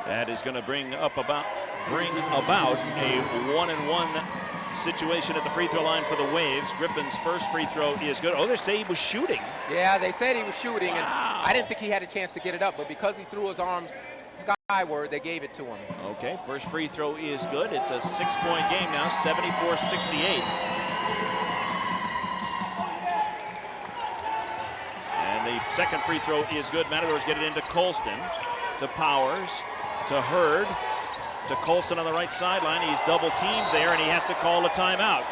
That is going to bring about a 1-and-1 situation at the free throw line for the Waves. Griffin's first free throw is good. Oh, they say he was shooting. Yeah, they said he was shooting, and I didn't think he had a chance to get it up, but because he threw his arms skyward, they gave it to him. Okay, first free throw is good. It's a 6-point game now, 74-68. And the second free throw is good. Matadors get it into Colston, to Powers, to Hurd, to Colston on the right sideline. He's double teamed there, and he has to call a timeout.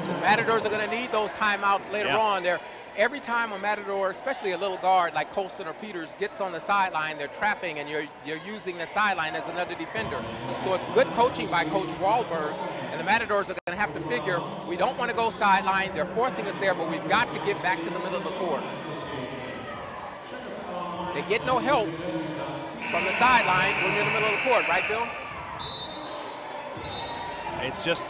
The Matadors are going to need those timeouts later on. Every time a Matador, especially a little guard like Colston or Peters, gets on the sideline, they're trapping, and you're using the sideline as another defender. So it's good coaching by Coach Wahlberg, and the Matadors are going to have to figure, we don't want to go sideline. They're forcing us there, but we've got to get back to the middle of the court. They get no help from the sideline when you're in the middle of the court, right, Bill? It's just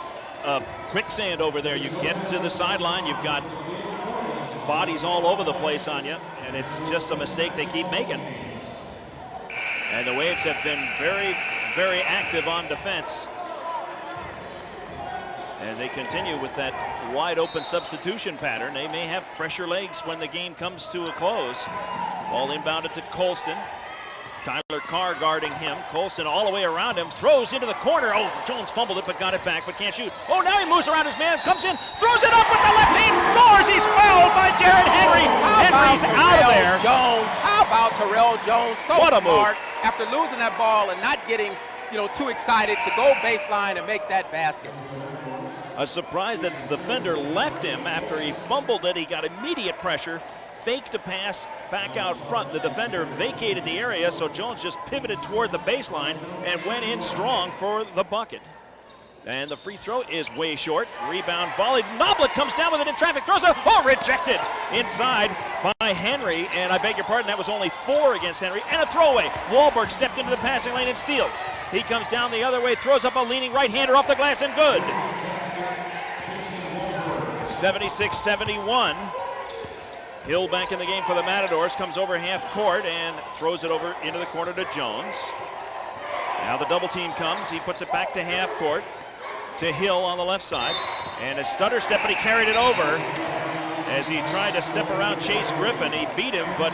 quicksand over there. You get to the sideline, you've got bodies all over the place on you, and it's just a mistake they keep making. And the Waves have been very, very active on defense. And they continue with that wide open substitution pattern. They may have fresher legs when the game comes to a close. Ball inbounded to Colston. Tyler Carr guarding him. Colston all the way around him, throws into the corner. Oh, Jones fumbled it, but got it back, but can't shoot. Oh, now he moves around his man, comes in, throws it up with the left hand, scores. He's fouled by Jared Henry. Henry's out of there. Jones, how about Terrell Jones? So what a smart move. after losing that ball and not getting, too excited to go baseline and make that basket. A surprise that the defender left him after he fumbled it. He got immediate pressure, faked a pass back out front. The defender vacated the area, so Jones just pivoted toward the baseline and went in strong for the bucket. And the free throw is way short. Rebound volley. Noblitt comes down with it in traffic, throws it. Oh, rejected inside by Henry. And I beg your pardon, that was only 4 against Henry. And a throwaway. Wahlberg stepped into the passing lane and steals. He comes down the other way, throws up a leaning right-hander off the glass and good. 76-71. Hill back in the game for the Matadors, comes over half court and throws it over into the corner to Jones. Now the double team comes, he puts it back to half court to Hill on the left side. And a stutter step, but he carried it over as he tried to step around Chase Griffin. He beat him, but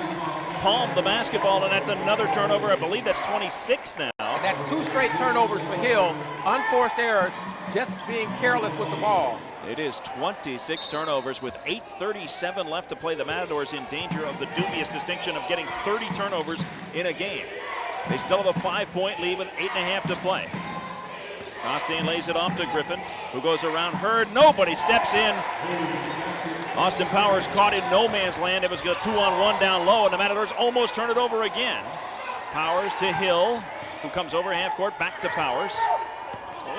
palmed the basketball, and that's another turnover. I believe that's 26 now. And that's 2 straight turnovers for Hill, unforced errors, just being careless with the ball. It is 26 turnovers with 8:37 left to play. The Matadors in danger of the dubious distinction of getting 30 turnovers in a game. They still have a 5-point lead with 8.5 to play. Costain lays it off to Griffin, who goes around Hurd. Nobody steps in. Austin Powers caught in no man's land. It was a 2-on-1 down low, and the Matadors almost turn it over again. Powers to Hill, who comes over half court, back to Powers.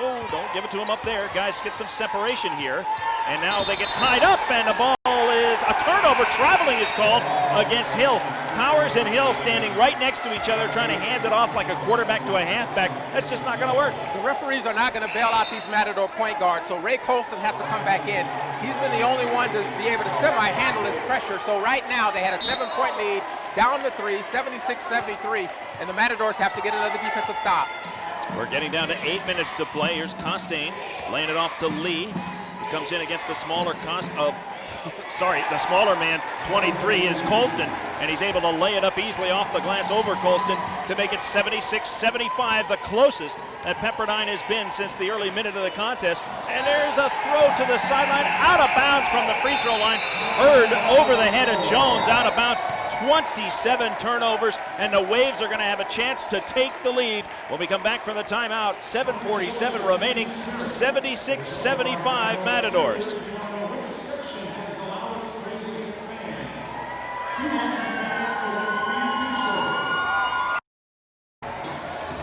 Oh, don't give it to him up there. Guys get some separation here. And now they get tied up, and the ball is a turnover. Traveling is called against Hill. Powers and Hill standing right next to each other, trying to hand it off like a quarterback to a halfback. That's just not going to work. The referees are not going to bail out these Matador point guards, so Ray Colston has to come back in. He's been the only one to be able to semi-handle this pressure. So right now they had a 7-point lead, down to 3, 76-73, and the Matadors have to get another defensive stop. We're getting down to 8 minutes to play. Here's Costain laying it off to Lee. He comes in against the smaller the smaller man, 23, is Colston, and he's able to lay it up easily off the glass over Colston to make it 76-75, the closest that Pepperdine has been since the early minute of the contest. And there's a throw to the sideline, out of bounds from the free throw line. Hurd over the head of Jones, out of bounds. 27 turnovers, and the Waves are going to have a chance to take the lead when we come back from the timeout. 7:47 remaining, 76-75 Matadors.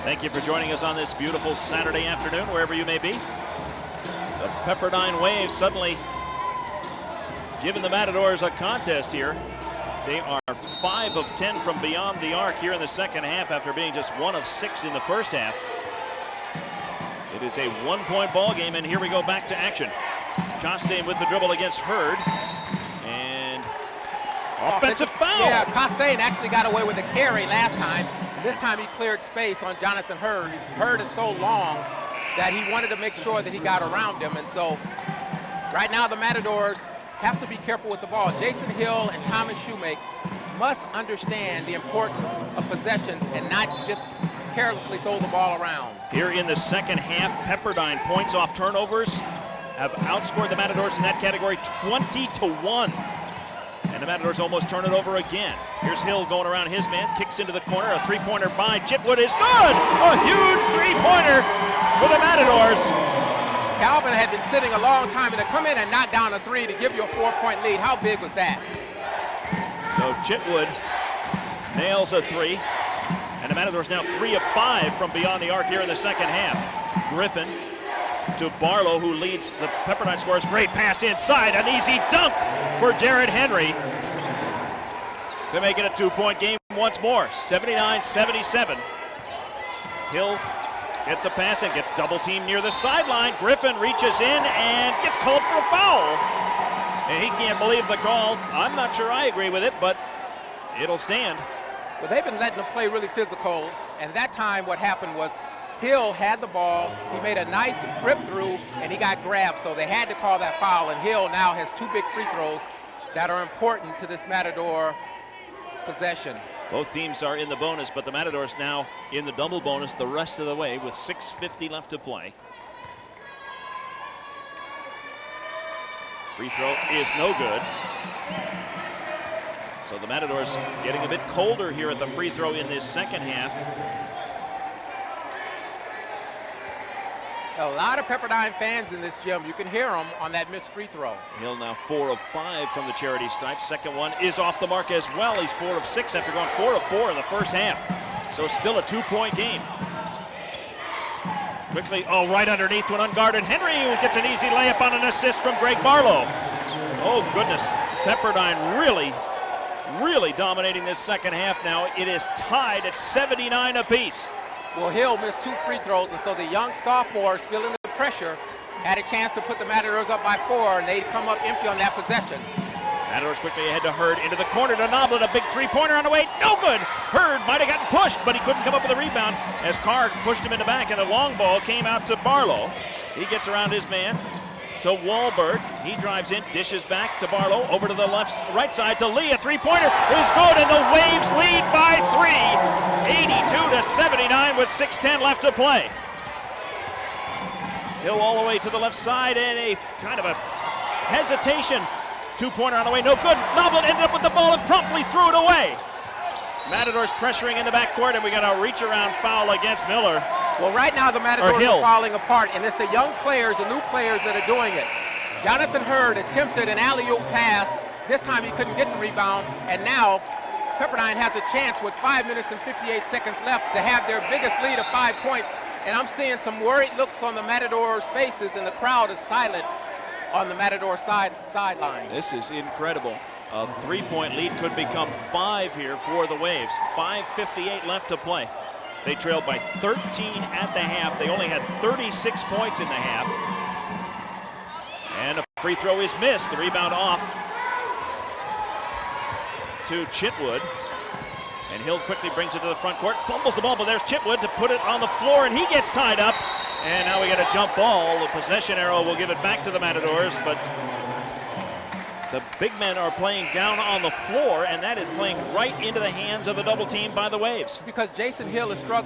Thank you for joining us on this beautiful Saturday afternoon, wherever you may be. The Pepperdine Waves suddenly giving the Matadors a contest here. They are 5 of 10 from beyond the arc here in the second half after being just 1 of 6 in the first half. It is a 1-point ball game, and here we go back to action. Costain with the dribble against Hurd. And offensive foul. Yeah, Costain actually got away with a carry last time. this time he cleared space on Jonathan Hurd. Hurd is so long that he wanted to make sure that he got around him. And so right now the Matadors have to be careful with the ball. Jason Hill and Thomas Shoemake must understand the importance of possessions and not just carelessly throw the ball around. Here in the second half, Pepperdine points off turnovers have outscored the Matadors in that category 20-1. And the Matadors almost turn it over again. Here's Hill going around his man, kicks into the corner. A three-pointer by Chitwood is good! A huge three-pointer for the Matadors. Calvin had been sitting a long time, and to come in and knock down a three to give you a 4-point lead, how big was that? So Chitwood nails a three, and the Matadors now 3 of 5 from beyond the arc here in the second half. Griffin to Barlow, who leads the Pepperdine scores. Great pass inside, an easy dunk for Jared Henry to make it a 2-point game once more, 79-77. Hill gets a pass and gets double teamed near the sideline. Griffin reaches in and gets called for a foul. And he can't believe the call. I'm not sure I agree with it, but it'll stand. Well, they've been letting them play really physical, and that time what happened was Hill had the ball, he made a nice rip through, and he got grabbed, so they had to call that foul, and Hill now has 2 big free throws that are important to this Matador possession. Both teams are in the bonus, but the Matadors now in the double bonus the rest of the way with 6:50 left to play. Free throw is no good. So the Matadors getting a bit colder here at the free throw in this second half. A lot of Pepperdine fans in this gym. You can hear them on that missed free throw. Hill now 4 of 5 from the charity stripe. Second one is off the mark as well. He's 4 of 6 after going 4 of 4 in the first half. So still a 2-point game. Quickly, right underneath to an unguarded Henry, who gets an easy layup on an assist from Greg Barlow. Oh goodness, Pepperdine really dominating this second half now. It is tied at 79 apiece. Well, Hill missed 2 free throws, and so the young sophomores, feeling the pressure, had a chance to put the Matadors up by 4, and they'd come up empty on that possession. Matadors quickly ahead to Hurd, into the corner to Noblitt, a big three-pointer on the way, no good! Hurd might have gotten pushed, but he couldn't come up with a rebound as Carr pushed him in the back, and the long ball came out to Barlow. He gets around his man to Wahlberg. He drives in, dishes back to Barlow, over to the right side to Lee. A three-pointer is good, and the Waves lead by 3, 82-79 with 6:10 left to play. Hill all the way to the left side, and a kind of a hesitation. Two-pointer on the way, no good. Noblitt ended up with the ball and promptly threw it away. Matadors pressuring in the backcourt, and we got a reach-around foul against Miller. Well, right now the Matadors are falling apart, and it's the young players, the new players that are doing it. Jonathan Hurd attempted an alley-oop pass. This time he couldn't get the rebound, and now Pepperdine has a chance with 5 minutes and 58 seconds left to have their biggest lead of 5 points. And I'm seeing some worried looks on the Matadors' faces, and the crowd is silent on the Matador sideline. This is incredible. A 3-point lead could become 5 here for the Waves. 5:58 left to play. They trailed by 13 at the half. They only had 36 points in the half. And a free throw is missed. The rebound off to Chitwood. And Hill quickly brings it to the front court, fumbles the ball, but there's Chitwood to put it on the floor, and he gets tied up. And now we got a jump ball. The possession arrow will give it back to the Matadors, but the big men are playing down on the floor, and that is playing right into the hands of the double team by the Waves. Because Jason Hill is struggling.